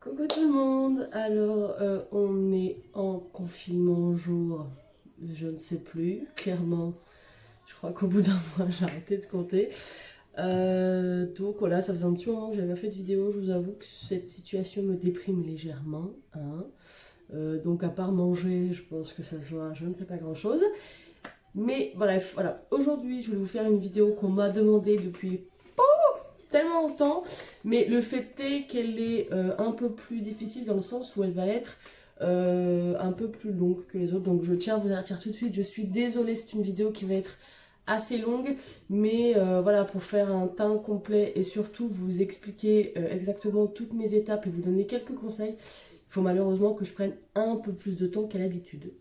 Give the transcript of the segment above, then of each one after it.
Coucou tout le monde, alors on est en confinement jour, je ne sais plus, clairement, je crois qu'au bout d'un mois j'ai arrêté de compter. Donc voilà, ça faisait un petit moment que j'avais pas fait de vidéo, je vous avoue que cette situation me déprime légèrement, hein. Donc à part manger, je pense que ça soit, je ne fais pas grand chose. Mais bref, voilà, aujourd'hui je voulais vous faire une vidéo qu'on m'a demandé depuis tellement longtemps, mais le fait est qu'elle est un peu plus difficile dans le sens où elle va être un peu plus longue que les autres. Donc je tiens à vous avertir tout de suite, je suis désolée, c'est une vidéo qui va être assez longue, mais voilà, pour faire un teint complet et surtout vous expliquer exactement toutes mes étapes et vous donner quelques conseils, il faut malheureusement que je prenne un peu plus de temps qu'à l'habitude.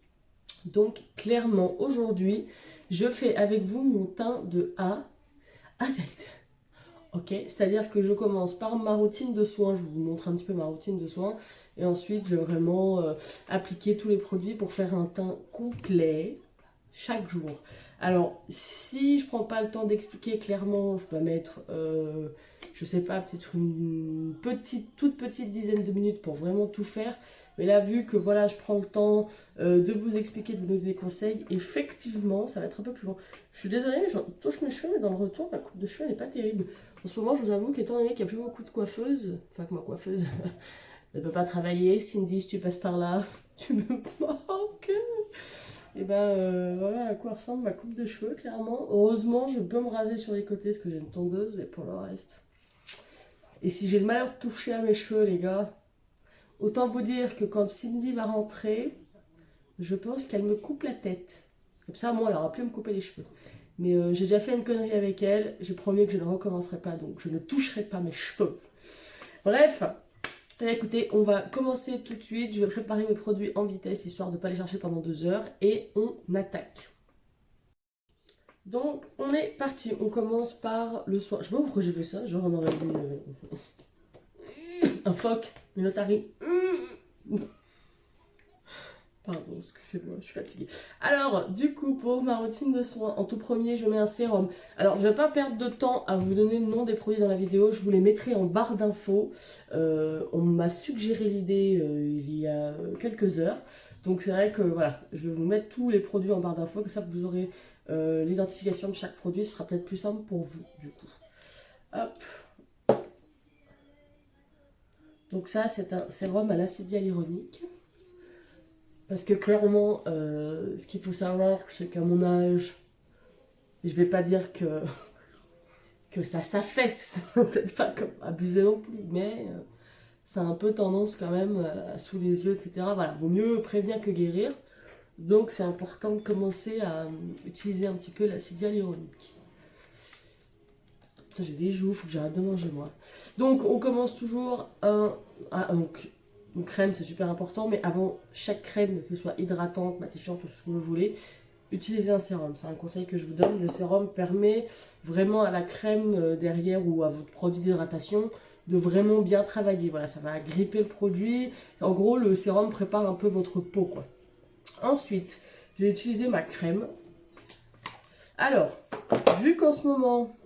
Donc clairement aujourd'hui, je fais avec vous mon teint de A à Z. Ok, c'est-à-dire que je commence par ma routine de soins, je vous montre un petit peu ma routine de soins, et ensuite je vais vraiment appliquer tous les produits pour faire un teint complet chaque jour. Alors, si je prends pas le temps d'expliquer clairement, je peux mettre, je sais pas, peut-être une petite, toute petite dizaine de minutes pour vraiment tout faire. Mais là, vu que voilà, je prends le temps de vous expliquer, de vous donner des conseils, effectivement, ça va être un peu plus long. Je suis désolée, je touche mes cheveux, mais dans le retour, ma coupe de cheveux n'est pas terrible. En ce moment, je vous avoue qu'étant donné qu'il n'y a plus beaucoup de coiffeuses, enfin que ma coiffeuse ne peut pas travailler, Cindy, si tu passes par là, tu me manques. Et ben voilà à quoi ressemble ma coupe de cheveux, clairement. Heureusement, je peux me raser sur les côtés parce que j'ai une tondeuse, mais pour le reste. Et si j'ai le malheur de toucher à mes cheveux, les gars, autant vous dire que quand Cindy va rentrer, je pense qu'elle me coupe la tête. Comme ça, moi, elle aura plus à me couper les cheveux. Mais j'ai déjà fait une connerie avec elle, j'ai promis que je ne recommencerai pas, donc je ne toucherai pas mes cheveux. Bref, écoutez, on va commencer tout de suite. Je vais préparer mes produits en vitesse, histoire de ne pas les chercher pendant 2 heures, et on attaque. Donc, on est parti. On commence par le soin. Je sais pas pourquoi j'ai fait ça, genre on aurait vu un phoque, une otarie. Pardon, excusez-moi, je suis fatiguée. Alors, du coup, pour ma routine de soins, en tout premier, je mets un sérum. Alors, je ne vais pas perdre de temps à vous donner le nom des produits dans la vidéo. Je vous les mettrai en barre d'infos. On m'a suggéré l'idée il y a quelques heures. Donc, c'est vrai que, voilà, je vais vous mettre tous les produits en barre d'infos. Comme ça, vous aurez l'identification de chaque produit. Ce sera peut-être plus simple pour vous, du coup. Hop. Donc ça, c'est un sérum à l'acide hyaluronique. Parce que clairement, ce qu'il faut savoir, c'est qu'à mon âge, je vais pas dire que ça s'affaisse, peut-être pas comme abuser non plus, mais ça a un peu tendance quand même sous les yeux, etc. Voilà, vaut mieux prévenir que guérir. Donc c'est important de commencer à utiliser un petit peu l'acide hyaluronique. Putain, j'ai des joues, faut que j'arrête de manger moi. Donc on commence toujours donc une crème, c'est super important, mais avant chaque crème, que ce soit hydratante, matifiante, tout ce que vous voulez, utilisez un sérum. C'est un conseil que je vous donne. Le sérum permet vraiment à la crème derrière ou à votre produit d'hydratation de vraiment bien travailler. Voilà, ça va gripper le produit. En gros, le sérum prépare un peu votre peau, quoi. Ensuite, j'ai utilisé ma crème. Alors, vu qu'en ce moment,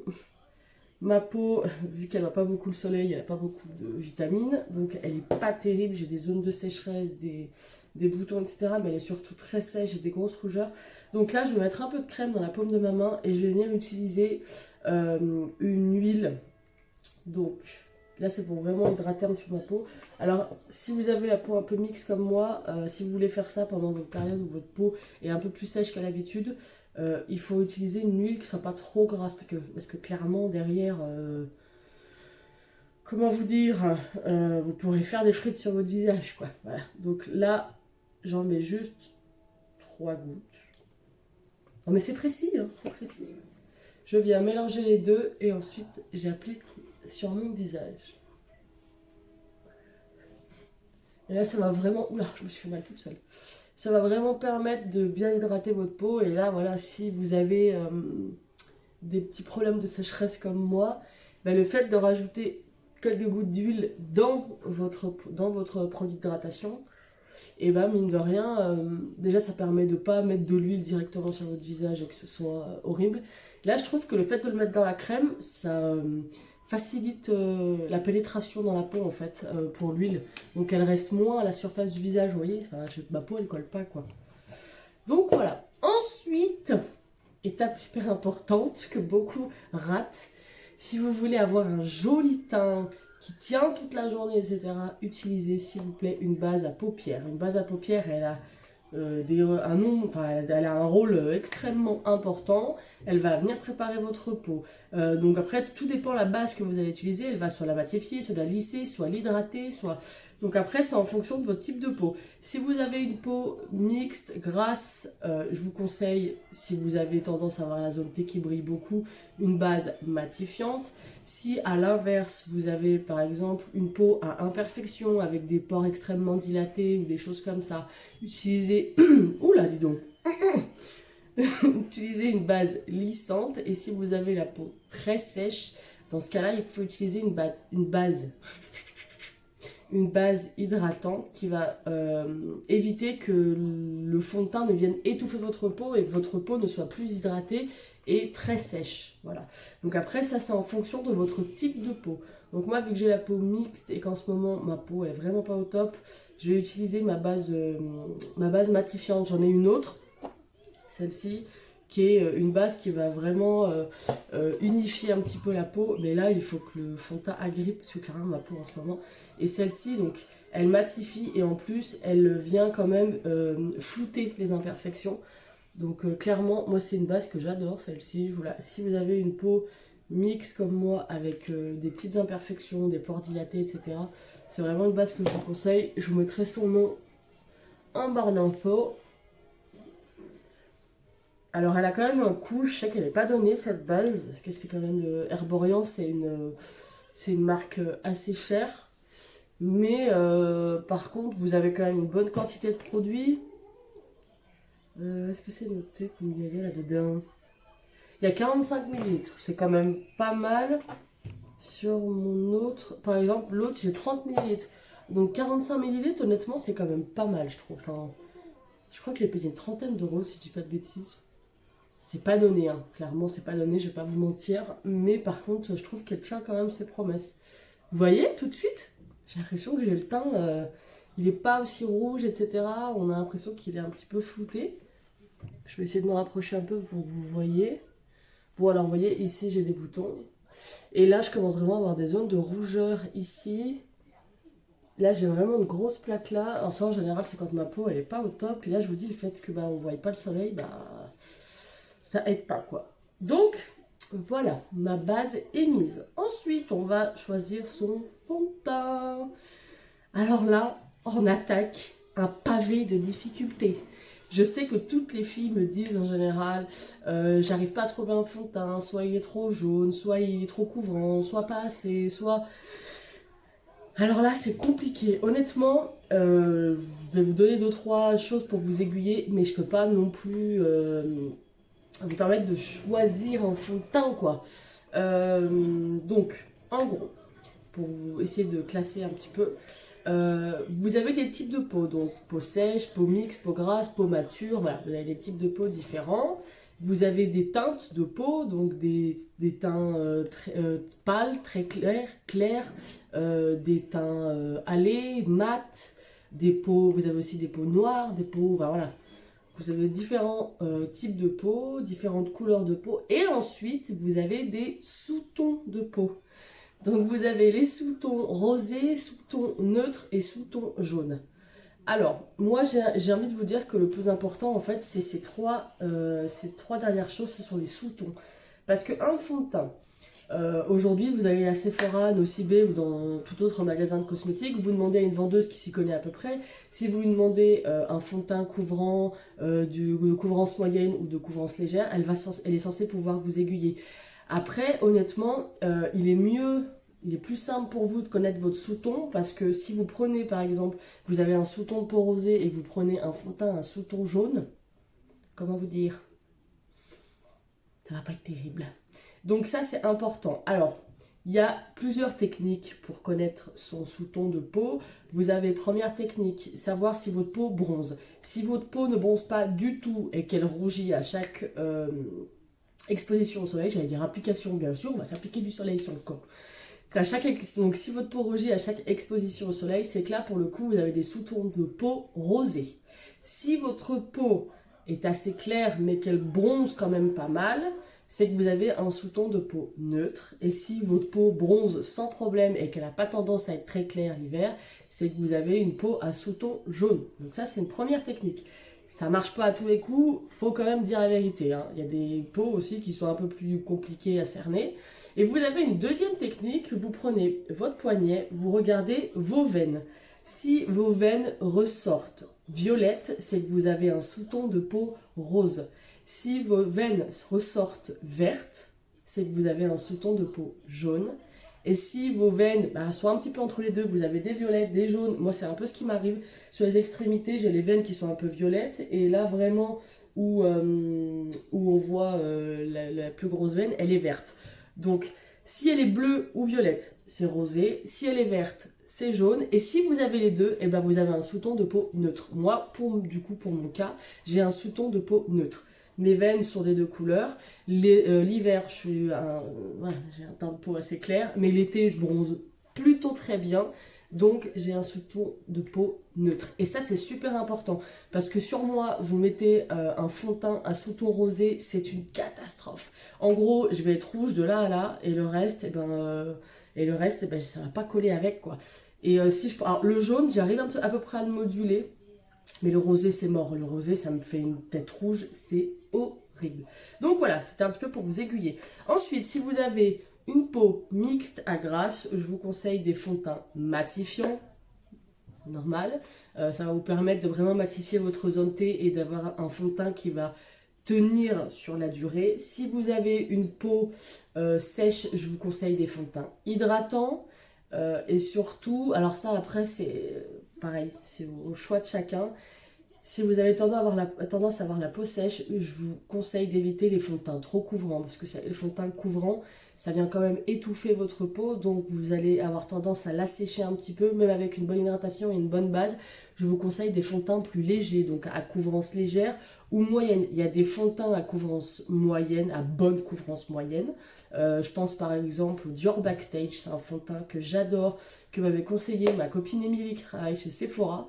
ma peau, vu qu'elle n'a pas beaucoup le soleil, elle n'a pas beaucoup de vitamines, donc elle n'est pas terrible, j'ai des zones de sécheresse, des boutons, etc. Mais elle est surtout très sèche, j'ai des grosses rougeurs. Donc là, je vais mettre un peu de crème dans la paume de ma main et je vais venir utiliser une huile. Donc là, c'est pour vraiment hydrater un petit peu ma peau. Alors, si vous avez la peau un peu mixte comme moi, si vous voulez faire ça pendant votre période où votre peau est un peu plus sèche qu'à l'habitude, il faut utiliser une huile qui ne soit pas trop grasse parce que clairement derrière, comment vous dire, vous pourrez faire des frites sur votre visage, quoi. Voilà. Donc là, j'en mets juste 3 gouttes. Non mais c'est précis, hein, c'est précis. Je viens mélanger les deux et ensuite j'applique sur mon visage. Et là, ça va vraiment... Oula, je me suis fait mal toute seule. Ça va vraiment permettre de bien hydrater votre peau. Et là, voilà, si vous avez des petits problèmes de sécheresse comme moi, ben, le fait de rajouter quelques gouttes d'huile dans votre produit d'hydratation, et ben mine de rien, déjà ça permet de ne pas mettre de l'huile directement sur votre visage et que ce soit horrible. Là, je trouve que le fait de le mettre dans la crème, facilite la pénétration dans la peau en fait pour l'huile. Donc elle reste moins à la surface du visage, vous voyez, enfin, ma peau elle colle pas quoi. Donc voilà. Ensuite, étape hyper importante que beaucoup ratent, si vous voulez avoir un joli teint qui tient toute la journée, etc., utilisez s'il vous plaît une base à paupières. Une base à paupières, elle a elle a un rôle extrêmement important. Elle va venir préparer votre peau. Donc après, tout dépend de la base que vous allez utiliser. Elle va soit la matifier, soit la lisser, soit l'hydrater, soit... Donc après, c'est en fonction de votre type de peau. Si vous avez une peau mixte, grasse, je vous conseille, si vous avez tendance à avoir la zone T qui brille beaucoup, une base matifiante. Si à l'inverse, vous avez par exemple une peau à imperfection avec des pores extrêmement dilatés ou des choses comme ça, utilisez... Oula, dis donc. Utilisez une base lissante. Et si vous avez la peau très sèche, dans ce cas-là, il faut utiliser une base hydratante qui va éviter que le fond de teint ne vienne étouffer votre peau et que votre peau ne soit plus hydratée et très sèche. Voilà. Donc après, ça c'est en fonction de votre type de peau. Donc moi, vu que j'ai la peau mixte et qu'en ce moment ma peau elle est vraiment pas au top, je vais utiliser ma base matifiante. J'en ai une autre, celle-ci, qui est une base qui va vraiment unifier un petit peu la peau. Mais là, il faut que le fond de teint agrippe, parce que carrément ma peau en ce moment. Et celle-ci, donc, elle matifie et en plus, elle vient quand même flouter les imperfections. Donc clairement, moi c'est une base que j'adore, celle-ci. Si vous avez une peau mixte comme moi, avec des petites imperfections, des pores dilatés, etc., c'est vraiment une base que je vous conseille. Je vous mettrai son nom en barre d'infos. Alors elle a quand même un coût, je sais qu'elle n'est pas donnée cette base, parce que c'est quand même Herborian, c'est une marque assez chère. Mais par contre, vous avez quand même une bonne quantité de produits. Est-ce que c'est noté combien il y a là-dedans? Il y a 45 ml, c'est quand même pas mal. Sur mon autre, par exemple, l'autre j'ai 30 ml. Donc 45 ml, honnêtement, c'est quand même pas mal, je trouve. Enfin, je crois que j'ai payé une trentaine d'euros, si je dis pas de bêtises. C'est pas donné, hein. Clairement, c'est pas donné, je vais pas vous mentir. Mais par contre, je trouve qu'elle tient quand même ses promesses. Vous voyez, tout de suite, j'ai l'impression que j'ai le teint, il n'est pas aussi rouge, etc. On a l'impression qu'il est un petit peu flouté. Je vais essayer de me rapprocher un peu pour que vous voyez. Voilà, vous voyez, ici j'ai des boutons. Et là, je commence vraiment à avoir des zones de rougeur ici. Là, j'ai vraiment une grosse plaque là. Alors ça, en général, c'est quand ma peau, elle est pas au top. Et là, je vous dis, le fait que on ne voit pas le soleil, ça aide pas, quoi. Donc, voilà, ma base est mise. Ensuite, on va choisir son fond de teint. Alors là, on attaque un pavé de difficultés. Je sais que toutes les filles me disent en général, j'arrive pas à trouver un fond de teint, soit il est trop jaune, soit il est trop couvrant, soit pas assez, soit... Alors là, c'est compliqué. Honnêtement, je vais vous donner 2-3 choses pour vous aiguiller, mais je peux pas non plus vous permettre de choisir un fond de teint, quoi. Donc, en gros, pour vous essayer de classer un petit peu, vous avez des types de peau, donc peau sèche, peau mixte, peau grasse, peau mature, voilà, vous avez des types de peau différents. Vous avez des teintes de peau, donc des teints pâles, très clairs, des teints allés, mat, des peaux, vous avez aussi des peaux noires, des peaux, voilà. Vous avez différents types de peau, différentes couleurs de peau, et ensuite vous avez des sous-tons de peau. Donc vous avez les sous-tons rosés, sous-tons neutres et sous-tons jaunes. Alors, moi j'ai envie de vous dire que le plus important en fait, c'est ces trois dernières choses, ce sont les sous-tons. Parce qu'un fond de teint, aujourd'hui vous allez à Sephora, Nocibé ou dans tout autre magasin de cosmétiques, vous demandez à une vendeuse qui s'y connaît à peu près, si vous lui demandez un fond de teint couvrant, de couvrance moyenne ou de couvrance légère, elle est censée pouvoir vous aiguiller. Après, honnêtement, il est plus simple pour vous de connaître votre sous-ton parce que si vous prenez par exemple, vous avez un sous-ton de peau rosé et que vous prenez un fond de teint, un sous-ton jaune, comment vous dire? Ça va pas être terrible. Donc ça c'est important. Alors, il y a plusieurs techniques pour connaître son sous-ton de peau. Vous avez première technique, savoir si votre peau bronze. Si votre peau ne bronze pas du tout et qu'elle rougit à chaque exposition au soleil, j'allais dire application bien sûr, on va s'appliquer du soleil sur le corps. Donc si votre peau rougit à chaque exposition au soleil, c'est que là pour le coup vous avez des sous-tons de peau rosés. Si votre peau est assez claire mais qu'elle bronze quand même pas mal, c'est que vous avez un sous-ton de peau neutre. Et si votre peau bronze sans problème et qu'elle n'a pas tendance à être très claire l'hiver, c'est que vous avez une peau à sous-ton jaune. Donc ça c'est une première technique. Ça marche pas à tous les coups, faut quand même dire la vérité, hein. Il y a des peaux aussi qui sont un peu plus compliquées à cerner. Et vous avez une deuxième technique, vous prenez votre poignet, vous regardez vos veines. Si vos veines ressortent violettes, c'est que vous avez un sous-ton de peau rose. Si vos veines ressortent vertes, c'est que vous avez un sous-ton de peau jaune. Et si vos veines sont un petit peu entre les deux, vous avez des violettes, des jaunes, moi c'est un peu ce qui m'arrive. Sur les extrémités, j'ai les veines qui sont un peu violettes. Et là vraiment, où on voit la plus grosse veine, elle est verte. Donc si elle est bleue ou violette, c'est rosé. Si elle est verte, c'est jaune. Et si vous avez les deux, et ben vous avez un sous-ton de peau neutre. Moi, pour mon cas, j'ai un sous-ton de peau neutre. Mes veines sont des deux couleurs. L'hiver, j'ai un teint de peau assez clair, mais l'été, je bronze plutôt très bien. Donc, j'ai un sous-ton de peau neutre. Et ça, c'est super important. Parce que sur moi, vous mettez un fond de teint à sous-ton rosé, c'est une catastrophe. En gros, je vais être rouge de là à là, et le reste, ça va pas coller avec, quoi. Et alors, le jaune, j'arrive à peu près à le moduler. Mais le rosé, c'est mort. Le rosé, ça me fait une tête rouge. C'est horrible. Donc voilà, c'était un petit peu pour vous aiguiller. Ensuite, si vous avez une peau mixte à grasse, je vous conseille des fonds de teint matifiants. Normal. Ça va vous permettre de vraiment matifier votre zone T et d'avoir un fond de teint qui va tenir sur la durée. Si vous avez une peau sèche, je vous conseille des fonds de teint hydratants. Et surtout, alors ça après c'est pareil, c'est au choix de chacun. Si vous avez tendance à avoir la peau sèche, je vous conseille d'éviter les fonds de teint trop couvrants, parce que les fonds de teint couvrants, ça vient quand même étouffer votre peau, donc vous allez avoir tendance à l'assécher un petit peu, même avec une bonne hydratation et une bonne base. Je vous conseille des fonds de teint plus légers, donc à couvrance légère ou moyenne. Il y a des fonds de teint à couvrance moyenne, à bonne couvrance moyenne. Je pense par exemple au Dior Backstage, c'est un fond de teint que j'adore, que m'avait conseillé ma copine Émilie qui travaille chez Sephora.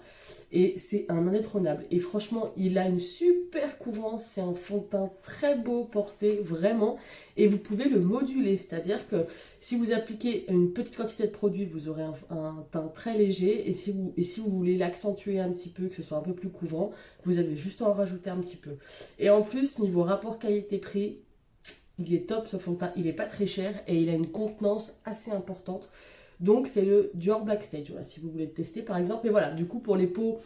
Et c'est un indétrônable. Et franchement, il a une super couvrance. C'est un fond de teint très beau porté, vraiment. Et vous pouvez le moduler. C'est-à-dire que si vous appliquez une petite quantité de produit, vous aurez un teint très léger. Et si vous voulez l'accentuer un petit peu, que ce soit un peu plus couvrant, vous avez juste à en rajouter un petit peu. Et en plus, niveau rapport qualité-prix, il est top ce fond de teint. Il n'est pas très cher et il a une contenance assez importante. Donc c'est le Dior Backstage, voilà, si vous voulez le tester par exemple. Et voilà, du coup pour les peaux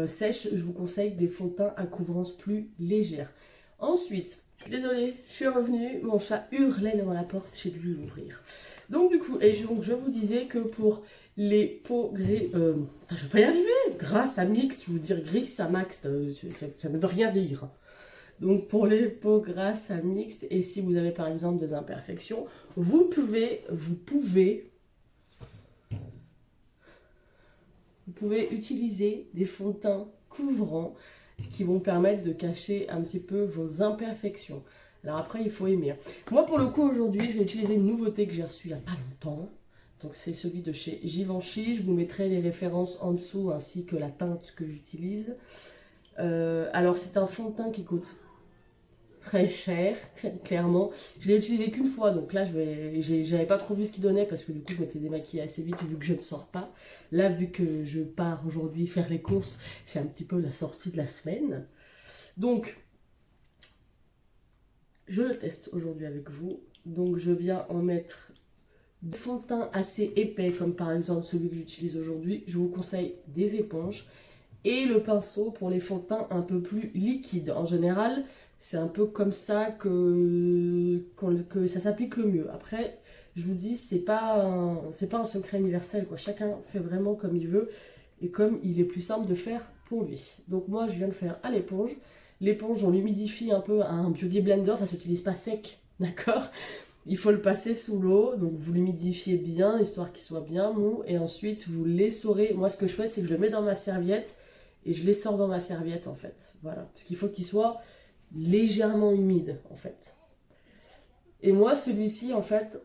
sèches, je vous conseille des fonds de teint à couvrance plus légère. Ensuite, désolée, je suis revenue, mon chat hurlait devant la porte, j'ai dû l'ouvrir. Donc du coup, je vous disais que pour les peaux gris, je vais pas y arriver, grasse à mixte, je veux dire gris à max, ça ne veut rien dire. Donc pour les peaux grasses à mixte, et si vous avez par exemple des imperfections, vous pouvez utiliser des fonds de teint couvrants, ce qui vont permettre de cacher un petit peu vos imperfections. Alors après, il faut aimer. Moi, pour le coup, aujourd'hui, je vais utiliser une nouveauté que j'ai reçue il n'y a pas longtemps. Donc c'est celui de chez Givenchy. Je vous mettrai les références en dessous, ainsi que la teinte que j'utilise. Alors c'est un fond de teint qui coûte très cher, clairement. Je l'ai utilisé qu'une fois, donc là j'avais pas trop vu ce qu'il donnait parce que du coup je m'étais démaquillée assez vite vu que je ne sors pas. Là, vu que je pars aujourd'hui faire les courses, c'est un petit peu la sortie de la semaine. Donc je le teste aujourd'hui avec vous. Donc je viens en mettre des fonds de teint assez épais, comme par exemple celui que j'utilise aujourd'hui. Je vous conseille des éponges et le pinceau pour les fonds de teint un peu plus liquides. En général, c'est un peu comme ça que ça s'applique le mieux. Après, je vous dis, c'est pas un secret universel, quoi. Chacun fait vraiment comme il veut et comme il est plus simple de faire pour lui. Donc moi, je viens de faire à l'éponge. L'éponge, on l'humidifie un peu à un beauty blender, ça ne s'utilise pas sec, d'accord? Il faut le passer sous l'eau, donc vous l'humidifiez bien, histoire qu'il soit bien mou, et ensuite vous l'essorez. Moi, ce que je fais, c'est que je le mets dans ma serviette, et je l'essore dans ma serviette, en fait. Voilà, parce qu'il faut qu'il soit légèrement humide, en fait. Et moi, celui-ci, en fait,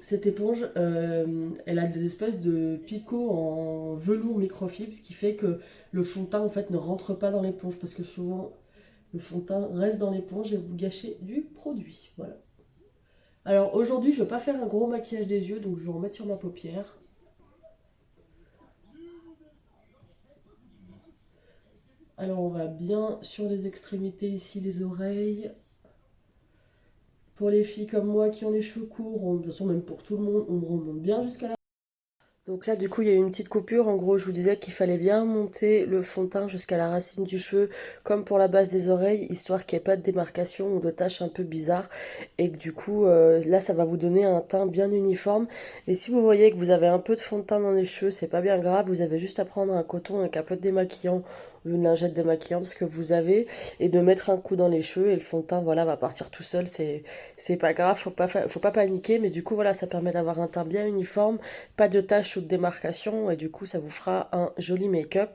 Cette éponge, elle a des espèces de picots en velours microfibre, ce qui fait que le fond de teint en fait ne rentre pas dans l'éponge parce que souvent le fond de teint reste dans l'éponge et vous gâchez du produit. Voilà. Alors aujourd'hui, je ne vais pas faire un gros maquillage des yeux, donc je vais en mettre sur ma paupière. Alors on va bien sur les extrémités ici, les oreilles. Pour les filles comme moi qui ont les cheveux courts, de toute façon même pour tout le monde, on remonte bien jusqu'à la... Donc là du coup il y a eu une petite coupure, en gros je vous disais qu'il fallait bien monter le fond de teint jusqu'à la racine du cheveu comme pour la base des oreilles, histoire qu'il n'y ait pas de démarcation ou de taches un peu bizarres et que du coup là ça va vous donner un teint bien uniforme. Et si vous voyez que vous avez un peu de fond de teint dans les cheveux, c'est pas bien grave, vous avez juste à prendre un coton avec un peu de démaquillant ou une lingette démaquillante, ce que vous avez, et de mettre un coup dans les cheveux et le fond de teint voilà va partir tout seul, c'est pas grave, faut pas paniquer, mais du coup voilà ça permet d'avoir un teint bien uniforme, pas de taches ou de démarcation et du coup ça vous fera un joli make-up.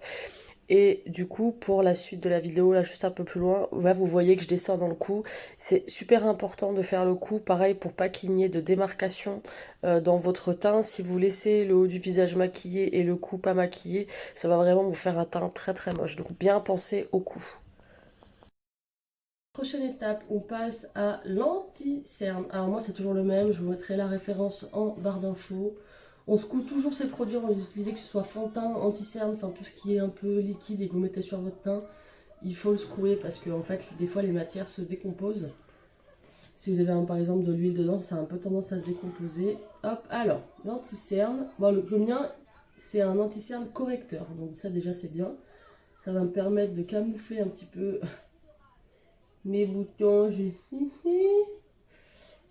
Et du coup pour la suite de la vidéo, là juste un peu plus loin, là vous voyez que je descends dans le cou. C'est super important de faire le cou, pareil pour pas qu'il n'y ait de démarcation dans votre teint. Si vous laissez le haut du visage maquillé et le cou pas maquillé, ça va vraiment vous faire un teint très très moche. Donc bien penser au cou. Prochaine étape, on passe à l'anti-cerne. Alors moi c'est toujours le même, je vous mettrai la référence en barre d'infos. On secoue toujours ces produits, on les utilise, que ce soit fond de teint, anti-cerne, enfin tout ce qui est un peu liquide et que vous mettez sur votre teint. Il faut le secouer parce que en fait des fois les matières se décomposent. Si vous avez par exemple de l'huile dedans, ça a un peu tendance à se décomposer. Hop, alors l'anti-cerne, bon, le mien c'est un anti-cerne correcteur, donc ça déjà c'est bien. Ça va me permettre de camoufler un petit peu mes boutons juste ici.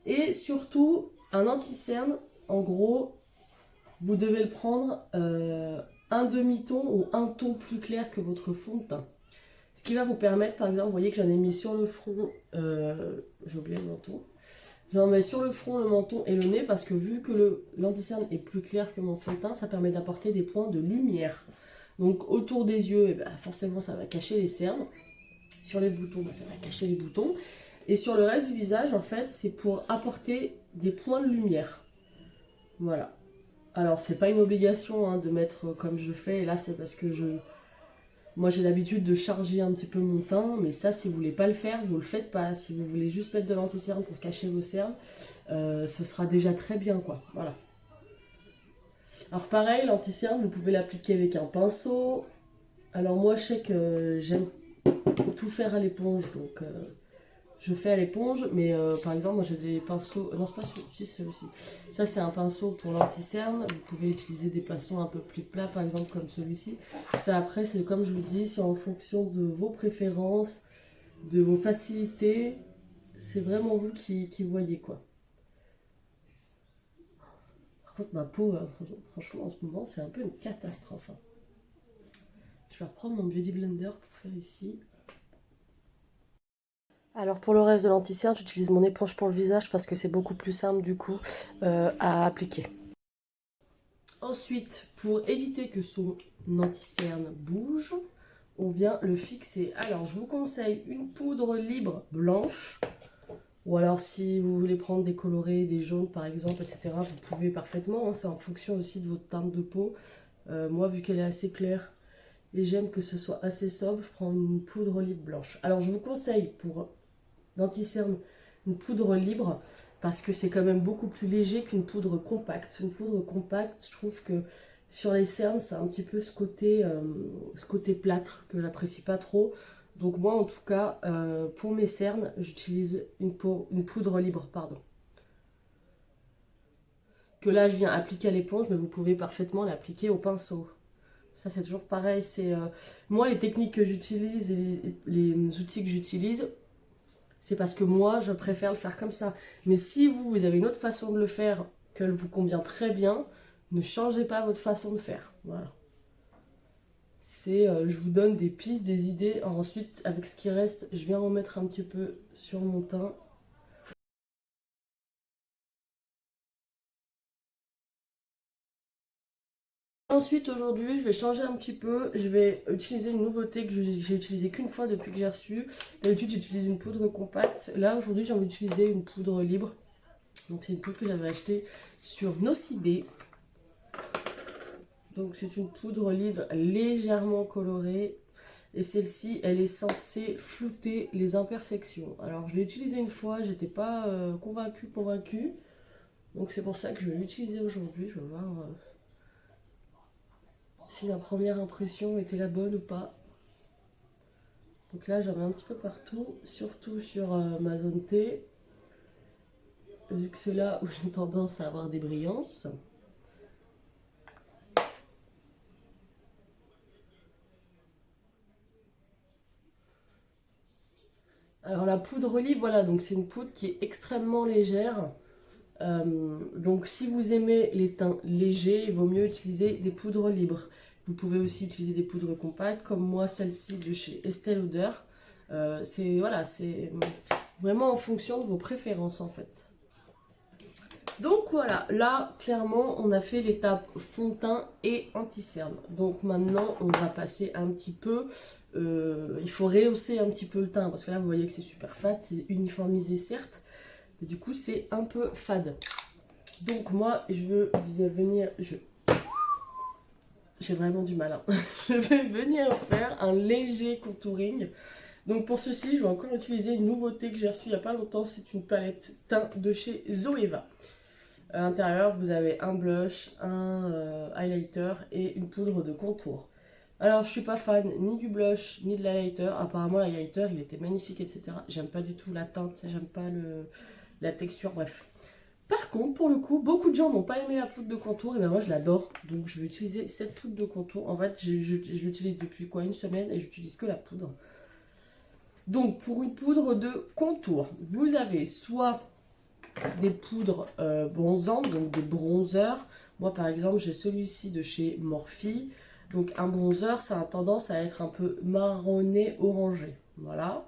Et surtout, un anti-cerne, en gros, vous devez le prendre un demi-ton ou un ton plus clair que votre fond de teint. Ce qui va vous permettre, par exemple, vous voyez que j'en ai mis sur le front, j'ai oublié le menton. J'en mets sur le front, le menton et le nez parce que vu que l'anti-cerne est plus clair que mon fond de teint, ça permet d'apporter des points de lumière. Donc autour des yeux, eh ben, forcément ça va cacher les cernes. Sur les boutons, ça va cacher les boutons. Et sur le reste du visage, en fait, c'est pour apporter des points de lumière. Voilà. Alors, c'est pas une obligation hein, de mettre comme je fais. Et là, c'est parce que moi, j'ai l'habitude de charger un petit peu mon teint. Mais ça, si vous voulez pas le faire, vous le faites pas. Si vous voulez juste mettre de l'anti-cerne pour cacher vos cernes, ce sera déjà très bien, quoi. Voilà. Alors, pareil, l'anti-cerne, vous pouvez l'appliquer avec un pinceau. Alors, moi, je sais que j'aime tout faire à l'éponge, donc je fais à l'éponge, mais par exemple moi j'ai des pinceaux, non c'est pas celui-ci, c'est celui-ci, ça c'est un pinceau pour l'anti-cerne, vous pouvez utiliser des pinceaux un peu plus plats par exemple comme celui-ci. Ça après c'est comme je vous dis, c'est en fonction de vos préférences, de vos facilités, c'est vraiment vous qui voyez quoi. Par contre ma peau, franchement en ce moment c'est un peu une catastrophe. Hein. Je vais reprendre mon Beauty Blender pour faire ici. Alors pour le reste de l'anti-cerne, j'utilise mon éponge pour le visage parce que c'est beaucoup plus simple du coup à appliquer. Ensuite, pour éviter que son anti-cerne bouge, on vient le fixer. Alors je vous conseille une poudre libre blanche. Ou alors si vous voulez prendre des colorés, des jaunes par exemple, etc. Vous pouvez parfaitement, hein, c'est en fonction aussi de votre teinte de peau. Moi vu qu'elle est assez claire et j'aime que ce soit assez sobre, je prends une poudre libre blanche. Alors je vous conseille pour d'anti-cerne une poudre libre parce que c'est quand même beaucoup plus léger qu'une poudre compacte. Une poudre compacte, je trouve que sur les cernes, c'est un petit peu ce côté plâtre que j'apprécie pas trop. Donc moi en tout cas, pour mes cernes, j'utilise une poudre libre, pardon. Que là je viens appliquer à l'éponge, mais vous pouvez parfaitement l'appliquer au pinceau. Ça c'est toujours pareil, c'est moi les techniques que j'utilise et les outils que j'utilise, c'est parce que moi, je préfère le faire comme ça. Mais si vous avez une autre façon de le faire, qu'elle vous convient très bien, ne changez pas votre façon de faire. Voilà. Je vous donne des pistes, des idées. Ensuite, avec ce qui reste, je viens en mettre un petit peu sur mon teint. Ensuite, aujourd'hui, je vais changer un petit peu. Je vais utiliser une nouveauté que j'ai utilisée qu'une fois depuis que j'ai reçu. D'habitude, j'utilise une poudre compacte. Là, aujourd'hui, j'ai envie d'utiliser une poudre libre. Donc c'est une poudre que j'avais achetée sur Nocibé. Donc c'est une poudre livre légèrement colorée. Et celle-ci, elle est censée flouter les imperfections. Alors je l'ai utilisée une fois, j'étais pas convaincue. Donc c'est pour ça que je vais l'utiliser aujourd'hui. Je vais voir si ma première impression était la bonne ou pas. Donc là j'en ai un petit peu partout, surtout sur ma zone T. Vu que c'est là où j'ai tendance à avoir des brillances. Alors la poudre olive, voilà, donc c'est une poudre qui est extrêmement légère. Donc si vous aimez les teints légers, il vaut mieux utiliser des poudres libres. Vous pouvez aussi utiliser des poudres compactes, comme moi celle-ci de chez Estée Lauder. C'est voilà, c'est vraiment en fonction de vos préférences en fait. Donc voilà, là clairement on a fait l'étape fond de teint et anti-cerne. Donc maintenant on va passer un petit peu, il faut rehausser un petit peu le teint parce que là vous voyez que c'est super fade, c'est uniformisé certes, mais du coup c'est un peu fade. Donc moi je veux venir, j'ai vraiment du mal, hein. Je vais venir faire un léger contouring. Donc pour ceci je vais encore utiliser une nouveauté que j'ai reçue il n'y a pas longtemps, c'est une palette teint de chez Zoeva. À l'intérieur, vous avez un blush, un highlighter et une poudre de contour. Alors, je suis pas fan ni du blush ni de l'highlighter. Apparemment, l'highlighter, il était magnifique, etc. J'aime pas du tout la teinte, j'aime pas la texture, bref. Par contre, pour le coup, beaucoup de gens n'ont pas aimé la poudre de contour. Et ben moi, je l'adore. Donc, je vais utiliser cette poudre de contour. En fait, je l'utilise depuis quoi, une semaine et j'utilise que la poudre. Donc, pour une poudre de contour, vous avez soit des poudres bronzantes, donc des bronzers. Moi par exemple j'ai celui-ci de chez Morphe. Donc un bronzer ça a tendance à être un peu marronné orangé. Voilà.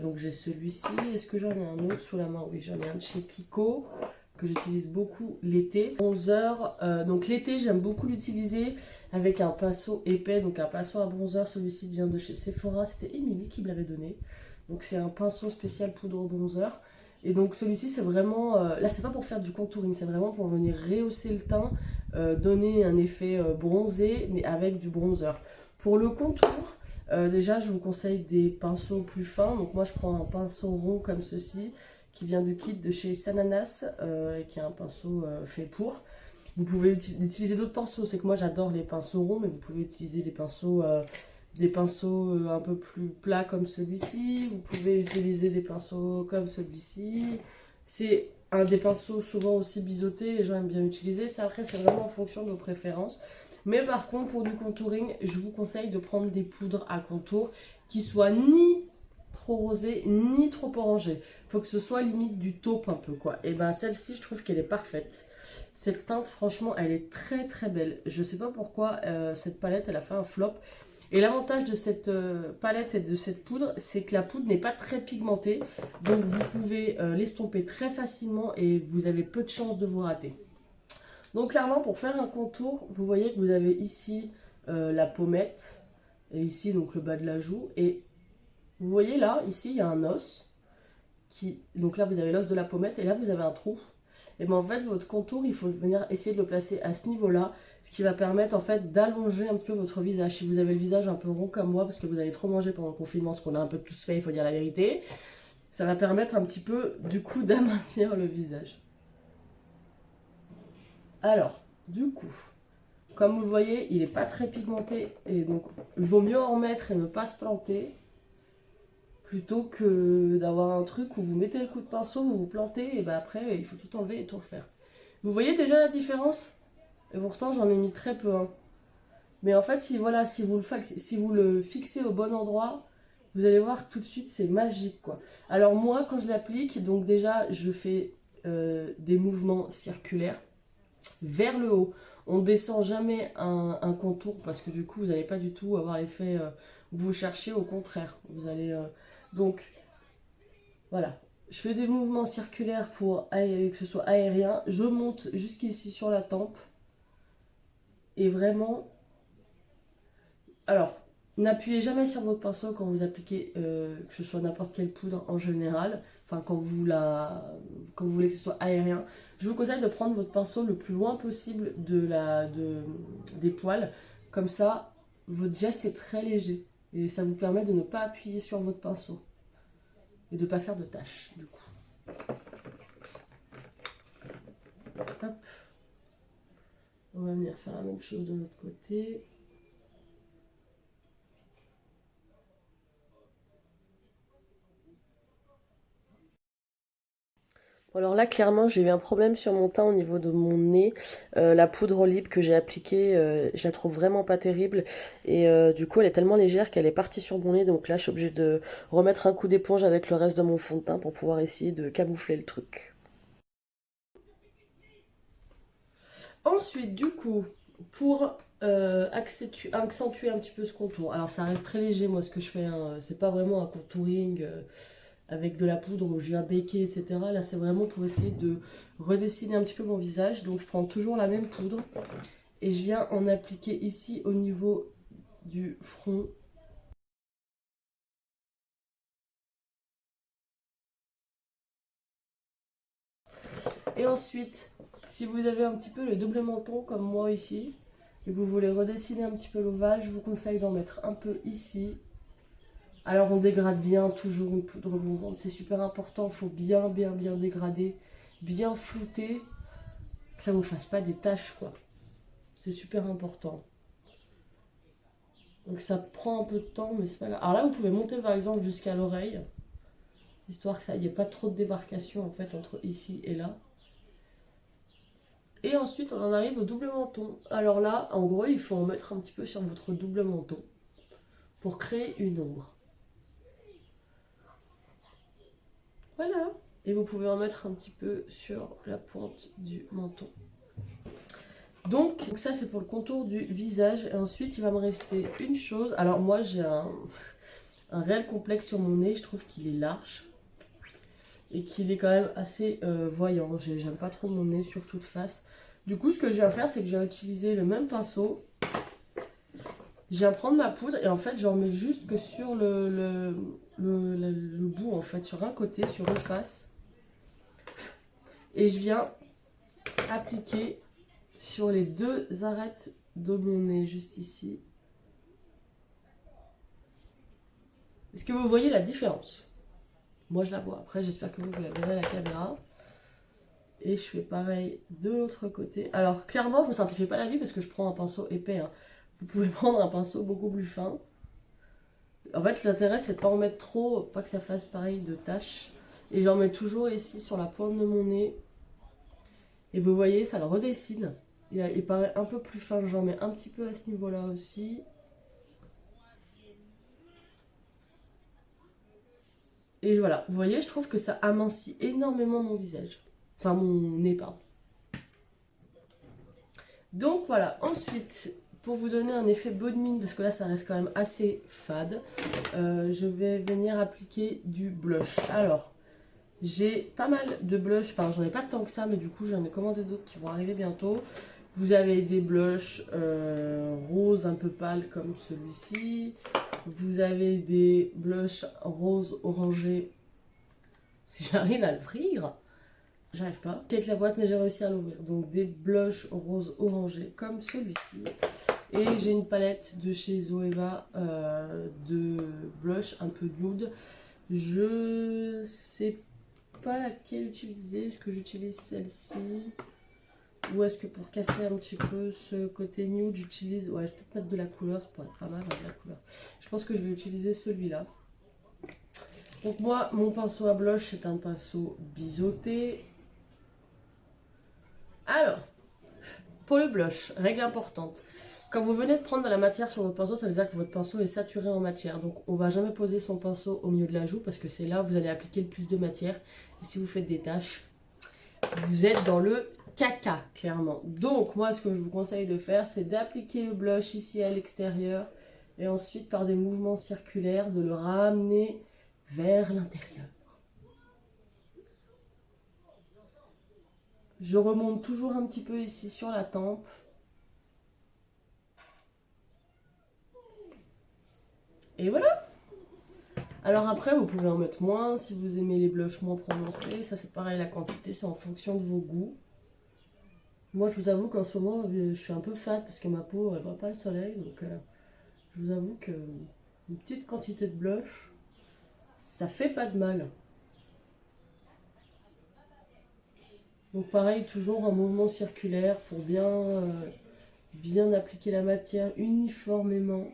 Donc j'ai celui-ci. Est-ce que j'en ai un autre sous la main? Oui, j'en ai un de chez Kiko que j'utilise beaucoup l'été. Bronzer, donc l'été j'aime beaucoup l'utiliser avec un pinceau épais, donc un pinceau à bronzer. Celui-ci vient de chez Sephora, c'était Émilie qui me l'avait donné. Donc c'est un pinceau spécial poudre bronzer. Et donc celui-ci c'est vraiment, là c'est pas pour faire du contouring, c'est vraiment pour venir rehausser le teint, donner un effet bronzé mais avec du bronzer. Pour le contour, déjà je vous conseille des pinceaux plus fins, donc moi je prends un pinceau rond comme ceci, qui vient du kit de chez Sananas, et qui est un pinceau fait pour. Vous pouvez utiliser d'autres pinceaux, c'est que moi j'adore les pinceaux ronds, mais vous pouvez utiliser des pinceaux un peu plus plats comme celui-ci. Vous pouvez utiliser des pinceaux comme celui-ci. C'est un des pinceaux souvent aussi biseautés, les gens aiment bien utiliser. Ça après c'est vraiment en fonction de vos préférences. Mais par contre pour du contouring, je vous conseille de prendre des poudres à contour qui soient ni trop rosées ni trop orangées. Il faut que ce soit limite du taupe un peu quoi. Et ben celle-ci je trouve qu'elle est parfaite. Cette teinte franchement elle est très très belle. Je sais pas pourquoi cette palette elle a fait un flop. Et l'avantage de cette palette et de cette poudre, c'est que la poudre n'est pas très pigmentée. Donc vous pouvez l'estomper très facilement et vous avez peu de chances de vous rater. Donc clairement, pour faire un contour, vous voyez que vous avez ici la pommette. Et ici, donc le bas de la joue. Et vous voyez là, ici, il y a un os. Donc là, vous avez l'os de la pommette et là, vous avez un trou. Et bien en fait, votre contour, il faut venir essayer de le placer à ce niveau-là. Ce qui va permettre en fait d'allonger un peu votre visage. Si vous avez le visage un peu rond comme moi, parce que vous avez trop mangé pendant le confinement, ce qu'on a un peu tous fait, il faut dire la vérité, ça va permettre un petit peu du coup d'amincir le visage. Alors, du coup, comme vous le voyez, il n'est pas très pigmenté. Et donc, il vaut mieux en mettre et ne pas se planter. Plutôt que d'avoir un truc où vous mettez le coup de pinceau, vous vous plantez, et ben après, il faut tout enlever et tout refaire. Vous voyez déjà la différence? Et pourtant, j'en ai mis très peu. Hein. Mais en fait, si vous le fixez au bon endroit, vous allez voir tout de suite, c'est magique, quoi. Alors moi, quand je l'applique, donc déjà, je fais des mouvements circulaires vers le haut. On ne descend jamais un contour parce que du coup, vous n'allez pas du tout avoir l'effet que vous cherchez. Au contraire, vous allez... donc, voilà. Je fais des mouvements circulaires pour que ce soit aérien. Je monte jusqu'ici sur la tempe. Et vraiment, alors, n'appuyez jamais sur votre pinceau quand vous appliquez, que ce soit n'importe quelle poudre en général. enfin quand vous voulez que ce soit aérien, je vous conseille de prendre votre pinceau le plus loin possible des poils. Comme ça, votre geste est très léger. Et ça vous permet de ne pas appuyer sur votre pinceau. Et de ne pas faire de taches, du coup. Hop. On va venir faire la même chose de l'autre côté. Bon, alors là, clairement, j'ai eu un problème sur mon teint au niveau de mon nez. La poudre Olive que j'ai appliquée, je la trouve vraiment pas terrible. Et du coup, elle est tellement légère qu'elle est partie sur mon nez. Donc là, je suis obligée de remettre un coup d'éponge avec le reste de mon fond de teint pour pouvoir essayer de camoufler le truc. Ensuite, du coup, pour accentuer un petit peu ce contour. Alors, ça reste très léger, moi, ce que je fais, hein. C'est pas vraiment un contouring avec de la poudre où je viens baker, etc. Là, c'est vraiment pour essayer de redessiner un petit peu mon visage. Donc, je prends toujours la même poudre et je viens en appliquer ici au niveau du front. Et ensuite, si vous avez un petit peu le double menton comme moi ici, et vous voulez redessiner un petit peu l'ovale, je vous conseille d'en mettre un peu ici. Alors on dégrade bien toujours une poudre bronzante, c'est super important, il faut bien dégrader, bien flouter, que ça ne vous fasse pas des taches quoi. C'est super important. Donc ça prend un peu de temps, mais c'est pas grave. Alors là, vous pouvez monter par exemple jusqu'à l'oreille, histoire que ça n'y ait pas trop de démarcation en fait entre ici et là. Et ensuite, on en arrive au double menton. Alors là, en gros, il faut en mettre un petit peu sur votre double menton pour créer une ombre. Voilà. Et vous pouvez en mettre un petit peu sur la pointe du menton. Donc ça, c'est pour le contour du visage. Et ensuite, il va me rester une chose. Alors moi, j'ai un réel complexe sur mon nez. Je trouve qu'il est large. Et qu'il est quand même assez voyant. J'aime pas trop mon nez sur toute face. Du coup, ce que je viens faire, c'est que je vais utiliser le même pinceau. Je viens prendre ma poudre et en fait, j'en mets juste que sur le bout, en fait, sur un côté, sur une face. Et je viens appliquer sur les deux arêtes de mon nez, juste ici. Est-ce que vous voyez la différence? Moi, je la vois. Après, j'espère que vous la verrez à la caméra. Et je fais pareil de l'autre côté. Alors, clairement, je ne me simplifie pas la vie parce que je prends un pinceau épais, hein. Vous pouvez prendre un pinceau beaucoup plus fin. En fait, l'intérêt, c'est de ne pas en mettre trop, pas que ça fasse pareil de taches. Et j'en mets toujours ici sur la pointe de mon nez. Et vous voyez, ça le redessine. Il paraît un peu plus fin. J'en mets un petit peu à ce niveau-là aussi. Et voilà, vous voyez, je trouve que ça amincit énormément mon visage. Enfin, mon nez, pardon. Donc voilà, ensuite, pour vous donner un effet bonne mine, parce que là, ça reste quand même assez fade, je vais venir appliquer du blush. Alors, j'ai pas mal de blush, enfin, j'en ai pas tant que ça, mais du coup, j'en ai commandé d'autres qui vont arriver bientôt. Vous avez des blushs roses un peu pâles comme celui-ci. Vous avez des blushs rose orangé. Si j'arrive à l'ouvrir, j'arrive pas. Avec la boîte, mais j'ai réussi à l'ouvrir. Donc des blushs rose orangé comme celui-ci. Et j'ai une palette de chez Zoeva de blush un peu nude. Je sais pas laquelle utiliser. Est-ce que j'utilise celle-ci? Ou est-ce que pour casser un petit peu ce côté nude, j'utilise... Ouais, je vais peut-être mettre de la couleur, ça pourrait être pas mal avec la couleur. Je pense que je vais utiliser celui-là. Donc moi, mon pinceau à blush, c'est un pinceau biseauté. Alors, pour le blush, règle importante. Quand vous venez de prendre de la matière sur votre pinceau, ça veut dire que votre pinceau est saturé en matière. Donc on ne va jamais poser son pinceau au milieu de la joue parce que c'est là où vous allez appliquer le plus de matière. Et si vous faites des taches, vous êtes dans le caca, clairement. Donc moi, ce que je vous conseille de faire, c'est d'appliquer le blush ici à l'extérieur et ensuite par des mouvements circulaires, de le ramener vers l'intérieur. Je remonte toujours un petit peu ici sur la tempe. Et voilà. Alors après, vous pouvez en mettre moins si vous aimez les blushs moins prononcés. Ça, c'est pareil, la quantité, c'est en fonction de vos goûts. Moi, je vous avoue qu'en ce moment, je suis un peu fade parce que ma peau, elle voit pas le soleil. Donc, je vous avoue que une petite quantité de blush, ça fait pas de mal. Donc pareil, toujours un mouvement circulaire pour bien appliquer la matière uniformément.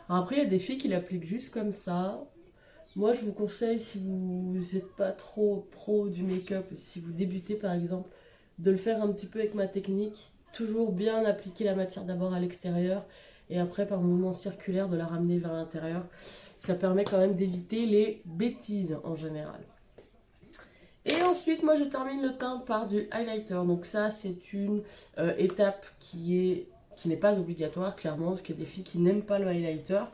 Alors après, il y a des filles qui l'appliquent juste comme ça. Moi, je vous conseille, si vous n'êtes pas trop pro du make-up, si vous débutez par exemple, de le faire un petit peu avec ma technique. Toujours bien appliquer la matière d'abord à l'extérieur et après par mouvement circulaire de la ramener vers l'intérieur. Ça permet quand même d'éviter les bêtises en général. Et ensuite, moi je termine le teint par du highlighter. Donc ça, c'est une étape qui n'est pas obligatoire, clairement, parce qu'il y a des filles qui n'aiment pas le highlighter.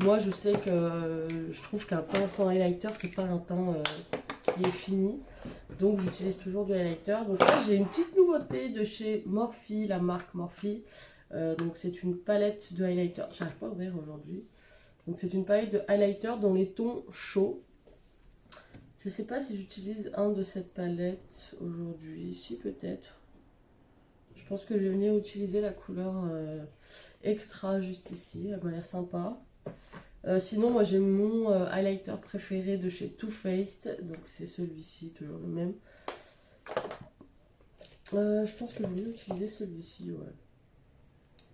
Moi, je sais que je trouve qu'un teint sans highlighter, c'est pas un teint qui est fini. Donc, j'utilise toujours du highlighter. Donc là, j'ai une petite nouveauté de chez Morphe, la marque Morphe. Donc, c'est une palette de highlighter. J'arrive pas à ouvrir aujourd'hui. Donc, c'est une palette de highlighter dans les tons chauds. Je sais pas si j'utilise un de cette palette aujourd'hui. Si, peut-être. Je pense que je vais venir utiliser la couleur extra juste ici. Elle m'a l'air sympa. Sinon, moi j'ai mon highlighter préféré de chez Too Faced. Donc c'est celui-ci, toujours le même. Je pense que je vais utiliser celui-ci, ouais.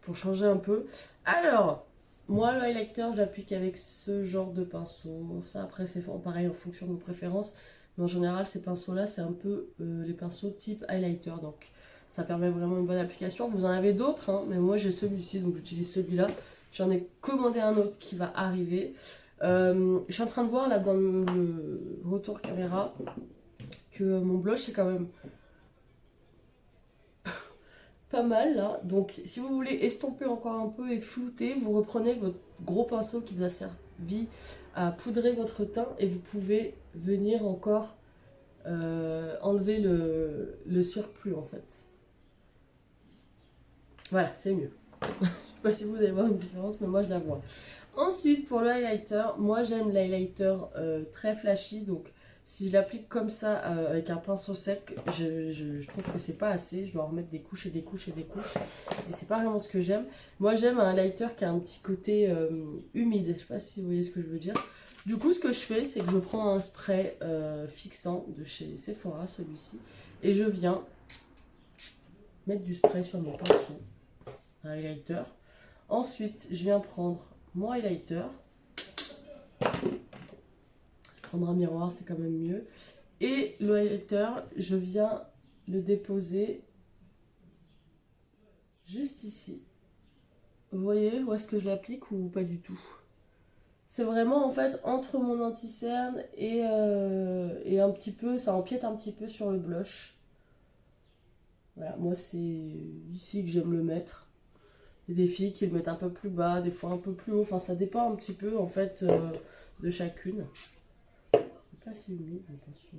Pour changer un peu. Alors, moi le highlighter, je l'applique avec ce genre de pinceau. Ça après c'est pareil en fonction de vos préférences. Mais en général, ces pinceaux-là, c'est un peu les pinceaux type highlighter. Donc ça permet vraiment une bonne application. Vous en avez d'autres, hein, mais moi j'ai celui-ci, donc j'utilise celui-là. J'en ai commandé un autre qui va arriver. Je suis en train de voir là dans le retour caméra que mon blush est quand même pas mal là. Donc si vous voulez estomper encore un peu et flouter, vous reprenez votre gros pinceau qui vous a servi à poudrer votre teint et vous pouvez venir encore enlever le surplus en fait. Voilà, c'est mieux. Je sais pas si vous allez voir une différence, mais moi je la vois. Ensuite, pour le highlighter, moi j'aime l'highlighter très flashy, donc si je l'applique comme ça avec un pinceau sec, je trouve que c'est pas assez. Je dois en remettre des couches et des couches et des couches, et c'est pas vraiment ce que j'aime. Moi j'aime un highlighter qui a un petit côté humide, je sais pas si vous voyez ce que je veux dire. Du coup, ce que je fais, c'est que je prends un spray fixant de chez Sephora, celui-ci, et je viens mettre du spray sur mon pinceau, un highlighter. Ensuite, je viens prendre mon highlighter. Prendre un miroir, c'est quand même mieux. Et le highlighter, je viens le déposer juste ici. Vous voyez où est-ce que je l'applique ou pas du tout? C'est vraiment en fait entre mon anti-cerne et un petit peu, ça empiète un petit peu sur le blush. Voilà, moi c'est ici que j'aime le mettre. Il y a des filles qui le mettent un peu plus bas, des fois un peu plus haut. Enfin, ça dépend un petit peu en fait de chacune. Pas si humide, attention.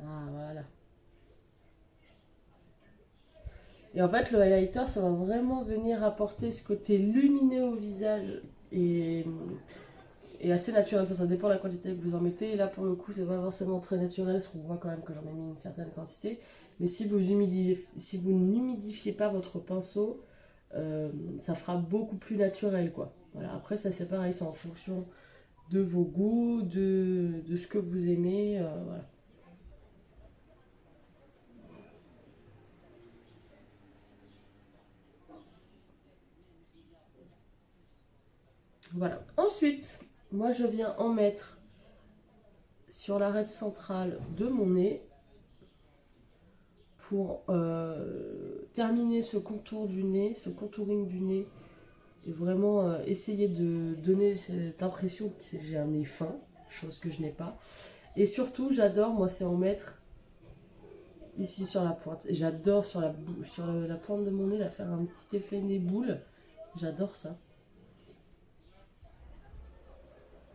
Ah, voilà. Et en fait, le highlighter, ça va vraiment venir apporter ce côté lumineux au visage et, et assez naturel. Enfin, ça dépend de la quantité que vous en mettez. Et là, pour le coup, c'est pas forcément très naturel, parce qu'on voit quand même que j'en ai mis une certaine quantité. Mais si vous n'humidifiez pas votre pinceau, ça fera beaucoup plus naturel, quoi. Voilà. Après, ça c'est pareil, c'est en fonction de vos goûts, de ce que vous aimez. Voilà. Voilà. Ensuite, moi je viens en mettre sur l'arête centrale de mon nez pour terminer ce contour du nez, ce contouring du nez et vraiment essayer de donner cette impression que j'ai un nez fin, chose que je n'ai pas. Et surtout, j'adore, moi, c'est en mettre ici sur la pointe. Et j'adore sur la pointe de mon nez, là, faire un petit effet nez boule. J'adore ça.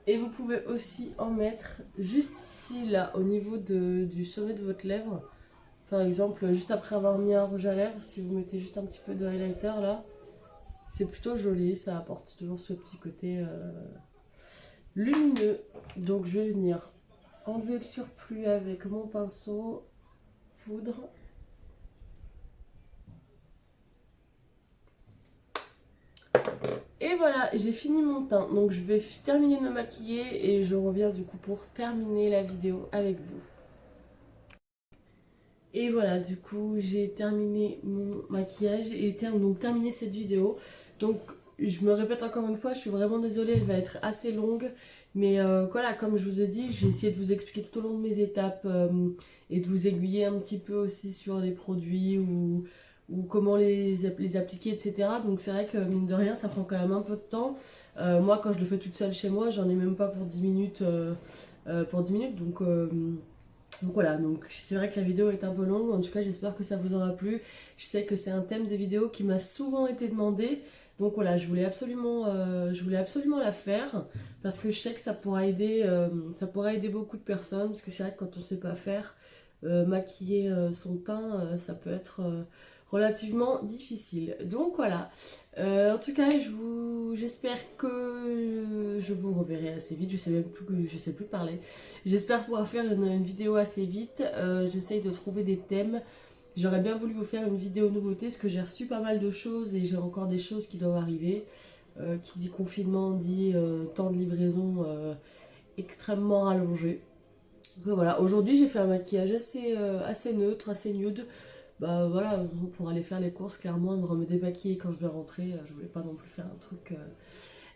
Et vous pouvez aussi en mettre juste ici, là, au niveau du sommet de votre lèvre. Par exemple, juste après avoir mis un rouge à lèvres, si vous mettez juste un petit peu de highlighter là, c'est plutôt joli, ça apporte toujours ce petit côté lumineux. Donc je vais venir enlever le surplus avec mon pinceau poudre. Et voilà, j'ai fini mon teint. Donc je vais terminer de me maquiller et je reviens du coup pour terminer la vidéo avec vous. Et voilà, du coup, j'ai terminé mon maquillage et donc terminé cette vidéo. Donc, je me répète encore une fois, je suis vraiment désolée, elle va être assez longue. Mais voilà, comme je vous ai dit, j'ai essayé de vous expliquer tout au long de mes étapes et de vous aiguiller un petit peu aussi sur les produits ou comment les appliquer, etc. Donc, c'est vrai que mine de rien, ça prend quand même un peu de temps. Moi, quand je le fais toute seule chez moi, j'en ai même pas pour 10 minutes. Donc voilà, donc c'est vrai que la vidéo est un peu longue, en tout cas j'espère que ça vous aura plu. Je sais que c'est un thème de vidéo qui m'a souvent été demandé, donc voilà, je voulais absolument la faire parce que je sais que ça pourra aider beaucoup de personnes, parce que c'est vrai que quand on sait pas faire, maquiller son teint, ça peut être relativement difficile. Donc voilà, en tout cas j'espère que je vous reverrai assez vite, je sais plus parler. J'espère pouvoir faire une vidéo assez vite. J'essaye de trouver des thèmes. J'aurais bien voulu vous faire une vidéo nouveauté parce que j'ai reçu pas mal de choses et j'ai encore des choses qui doivent arriver. Qui dit confinement dit temps de livraison extrêmement allongé. Donc voilà, aujourd'hui j'ai fait un maquillage assez neutre, assez nude. Bah voilà, pour aller faire les courses, clairement, me démaquiller quand je vais rentrer. Je voulais pas non plus faire un truc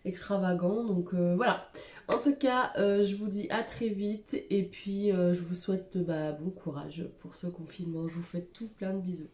extravagant. Donc voilà. En tout cas, je vous dis à très vite et puis je vous souhaite bon courage pour ce confinement. Je vous fais tout plein de bisous.